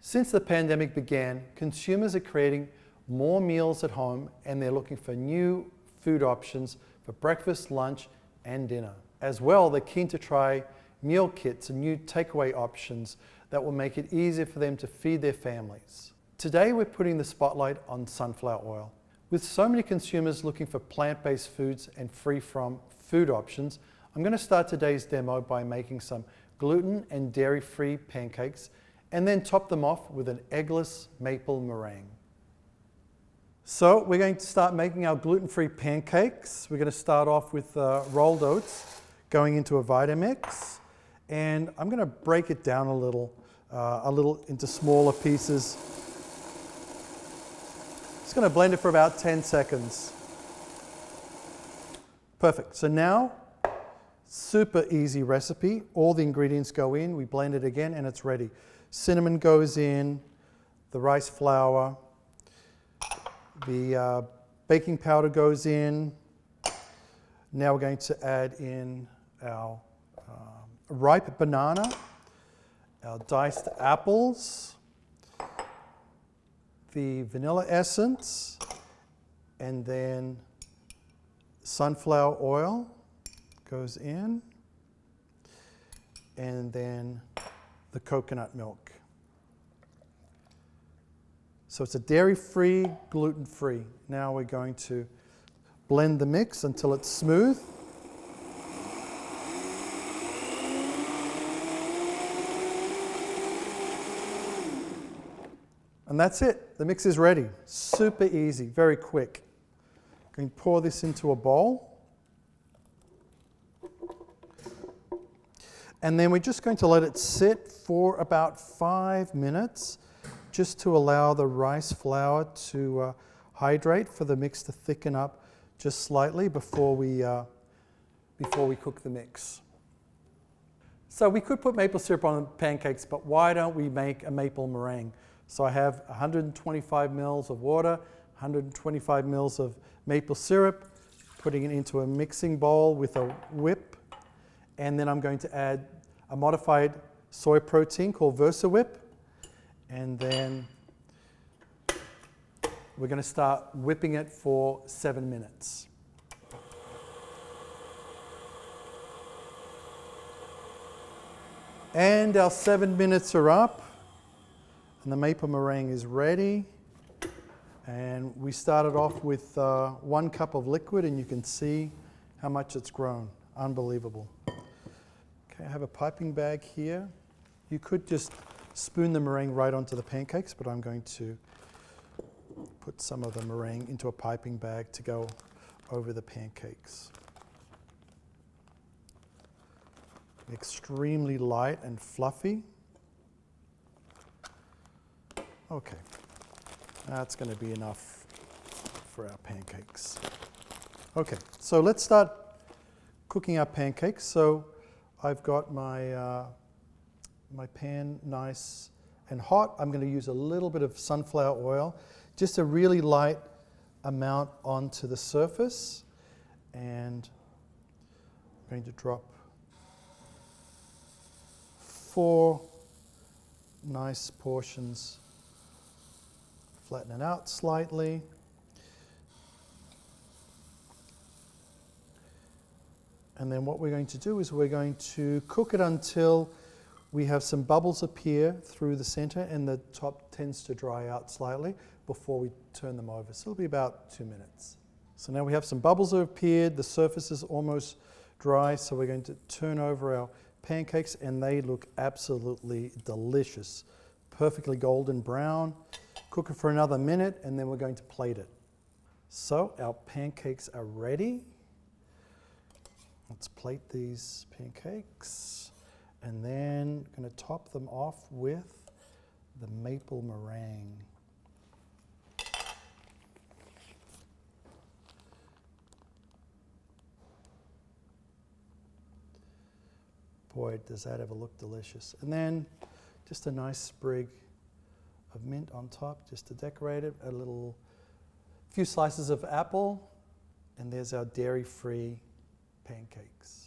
Since the pandemic began, consumers are creating more meals at home and they're looking for new food options for breakfast, lunch, and dinner. As well, they're keen to try meal kits and new takeaway options that will make it easier for them to feed their families. Today, we're putting the spotlight on sunflower oil. With so many consumers looking for plant-based foods and free from food options, I'm going to start today's demo by making some gluten and dairy-free pancakes and then top them off with an eggless maple meringue. So we're going to start making our gluten-free pancakes. We're going to start off with rolled oats going into a Vitamix, and I'm going to break it down a little into smaller pieces. Just going to blend it for about 10 seconds. Perfect. So now, super easy recipe. All the ingredients go in, we blend it again, and it's ready. Cinnamon goes in, the rice flour, the baking powder goes in. Now we're going to add in our ripe banana, our diced apples, the vanilla essence, and then sunflower oil goes in, and then the coconut milk. So it's a dairy-free, gluten-free. Now we're going to blend the mix until it's smooth. And that's it. The mix is ready. Super easy, very quick. I'm going to pour this into a bowl. And then we're just going to let it sit for about 5 minutes just to allow the rice flour to hydrate, for the mix to thicken up just slightly before we cook the mix. So we could put maple syrup on pancakes, but why don't we make a maple meringue? So I have 125 mils of water, 125 mils of maple syrup, putting it into a mixing bowl with a whip, and then I'm going to add a modified soy protein called VersaWhip, and then we're going to start whipping it for 7 minutes. And our 7 minutes are up, and the maple meringue is ready. And we started off with 1 cup of liquid, and you can see how much it's grown. Unbelievable. Okay, I have a piping bag here. You could just spoon the meringue right onto the pancakes, but I'm going to put some of the meringue into a piping bag to go over the pancakes. Extremely light and fluffy. Okay, that's going to be enough for our pancakes. Okay, so let's start cooking our pancakes. So I've got my my pan nice and hot. I'm going to use a little bit of sunflower oil, just a really light amount onto the surface, and I'm going to drop 4 nice portions, flatten it out slightly. And then what we're going to do is we're going to cook it until we have some bubbles appear through the center and the top tends to dry out slightly before we turn them over. So it'll be about 2 minutes. So now we have some bubbles that have appeared, the surface is almost dry, so we're going to turn over our pancakes and they look absolutely delicious. Perfectly golden brown. Cook it for another minute and then we're going to plate it. So our pancakes are ready. Let's plate these pancakes and then I'm going to top them off with the maple meringue. Boy, does that ever look delicious. And then just a nice sprig of mint on top just to decorate it, a few slices of apple, and there's our dairy-free pancakes.